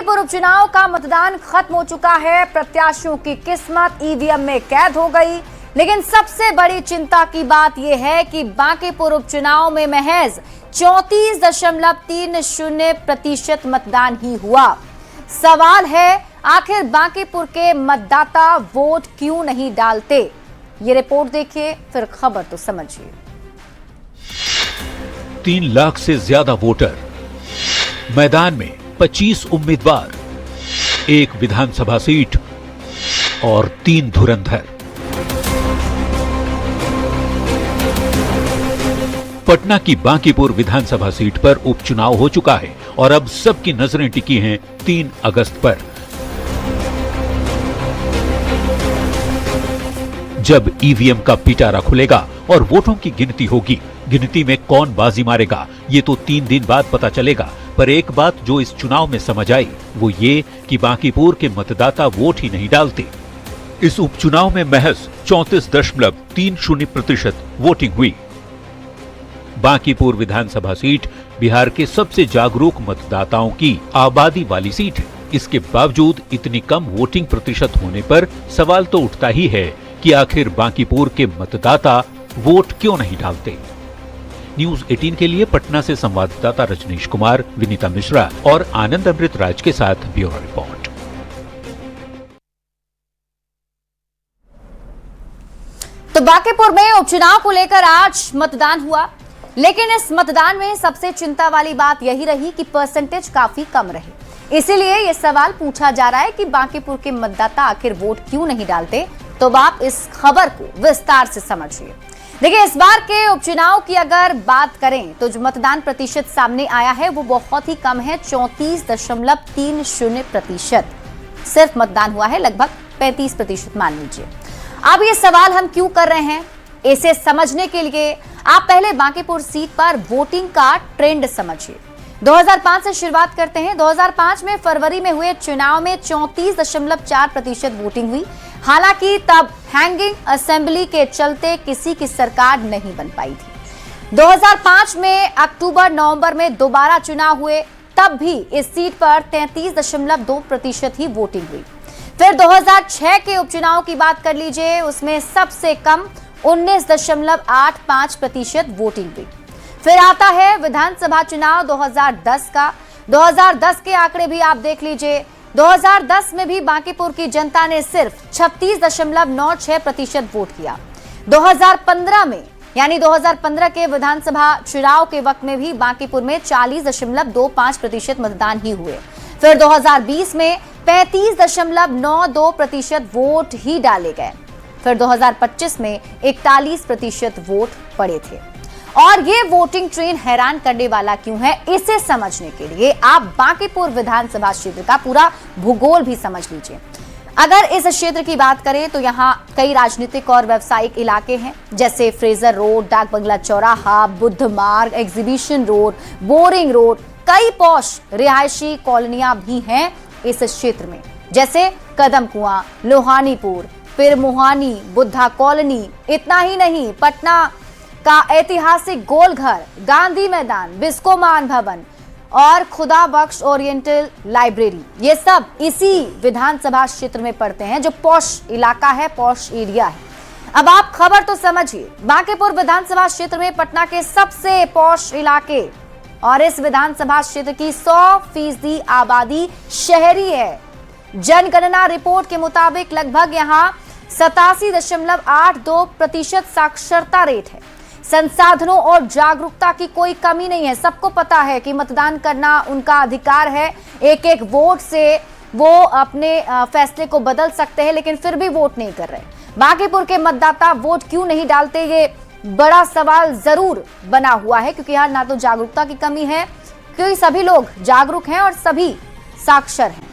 बांकीपुर उपचुनाव का मतदान खत्म हो चुका है। प्रत्याशियों की किस्मत ईवीएम में कैद हो गई। लेकिन सबसे बड़ी चिंता की बात यह है कि बांकीपुर उपचुनाव में महज 34.30% मतदान ही हुआ। सवाल है, आखिर बांकीपुर के मतदाता वोट क्यों नहीं डालते? ये रिपोर्ट देखिए, फिर खबर तो समझिए। 3 लाख से ज्यादा वोटर, मैदान में 25 उम्मीदवार, 1 विधानसभा सीट और 3 धुरंधर। पटना की बांकीपुर विधानसभा सीट पर उपचुनाव हो चुका है और अब सबकी नजरें टिकी हैं 3 अगस्त पर, जब ईवीएम का पिटारा खुलेगा और वोटों की गिनती होगी। गिनती में कौन बाजी मारेगा ये तो 3 दिन बाद पता चलेगा। पर एक बात जो इस चुनाव में समझ आई वो ये कि बांकीपुर के मतदाता वोट ही नहीं डालते। इस उपचुनाव में महज 34.30% वोटिंग हुई। बांकीपुर विधानसभा सीट बिहार के सबसे जागरूक मतदाताओं की आबादी वाली सीट है। इसके बावजूद इतनी कम वोटिंग प्रतिशत होने पर सवाल तो उठता ही है कि आखिर बांकीपुर के मतदाता वोट क्यों नहीं डालते। न्यूज़ 18 के लिए पटना से संवाददाता रजनीश कुमार, विनीता मिश्रा और आनंद अमृत राज के साथ ब्यूरो रिपोर्ट। तो बांकीपुर में उपचुनाव को लेकर आज मतदान हुआ, लेकिन इस मतदान में सबसे चिंता वाली बात यही रही कि परसेंटेज काफी कम रहे। इसीलिए यह सवाल पूछा जा रहा है कि बांकीपुर के मतदाता आखिर वोट क्यों नहीं डालते। तो आप इस खबर को विस्तार से समझिए। देखिए, इस बार के उपचुनाव की अगर बात करें तो जो मतदान प्रतिशत सामने आया है वो बहुत ही कम है, 34.30% सिर्फ मतदान हुआ है, लगभग 35% मान लीजिए। अब ये सवाल हम क्यों कर रहे हैं, इसे समझने के लिए आप पहले बांकीपुर सीट पर वोटिंग का ट्रेंड समझिए। 2005 से शुरुआत करते हैं। 2005 में फरवरी में हुए चुनाव में 34.4% वोटिंग हुई। हालांकि तब हैंगिंग असेंबली के चलते किसी की सरकार नहीं बन पाई थी। 2005 में अक्टूबर नवंबर में दोबारा चुनाव हुए, तब भी इस सीट पर 33.2% ही वोटिंग हुई। फिर 2006 के उपचुनाव की बात कर लीजिए, उसमें सबसे कम 19.85% वोटिंग हुई। फिर आता है विधानसभा चुनाव 2010 का। 2010 के आंकड़े भी आप देख लीजिए। 2010 में भी बांकीपुर की जनता ने सिर्फ 36.96% वोट किया। 2015 में, यानी 2015 के विधानसभा चुनाव के वक्त में भी बांकीपुर में 40.25% मतदान ही हुए। फिर 2020 में 35.92% वोट ही डाले गए। फिर 2025 में 41% वोट पड़े थे। और ये वोटिंग ट्रेंड हैरान करने वाला क्यों है, इसे समझने के लिए आप बांकीपुर विधानसभा क्षेत्र का पूरा भूगोल भी समझ लीजिए। अगर इस क्षेत्र की बात करें तो यहाँ कई राजनीतिक और व्यावसायिक इलाके हैं, जैसे फ्रेजर रोड, डाक बंगला चौराहा, बुद्ध मार्ग, एग्जीबिशन रोड, बोरिंग रोड। कई पॉश रिहायशी कॉलोनियां भी हैं इस क्षेत्र में, जैसे कदम कुआं, लोहानीपुर, फिर मोहानी, बुद्धा कॉलोनी। इतना ही नहीं, पटना का ऐतिहासिक गोलघर, गांधी मैदान, बिस्कोमान भवन और खुदा बख्श ओरिएंटल लाइब्रेरी, ये सब इसी विधानसभा क्षेत्र में पड़ते हैं, जो पॉश इलाका है, पॉश एरिया है। अब आप खबर तो समझिए। बांकीपुर विधानसभा क्षेत्र में पटना के सबसे पॉश इलाके और इस विधानसभा क्षेत्र की 100% आबादी शहरी है। जनगणना रिपोर्ट के मुताबिक लगभग यहाँ 87.82% साक्षरता रेट है। संसाधनों और जागरूकता की कोई कमी नहीं है। सबको पता है कि मतदान करना उनका अधिकार है। एक एक वोट से वो अपने फैसले को बदल सकते हैं, लेकिन फिर भी वोट नहीं कर रहे। बांकीपुर के मतदाता वोट क्यों नहीं डालते, ये बड़ा सवाल जरूर बना हुआ है, क्योंकि यहाँ ना तो जागरूकता की कमी है, क्योंकि सभी लोग जागरूक हैं और सभी साक्षर हैं।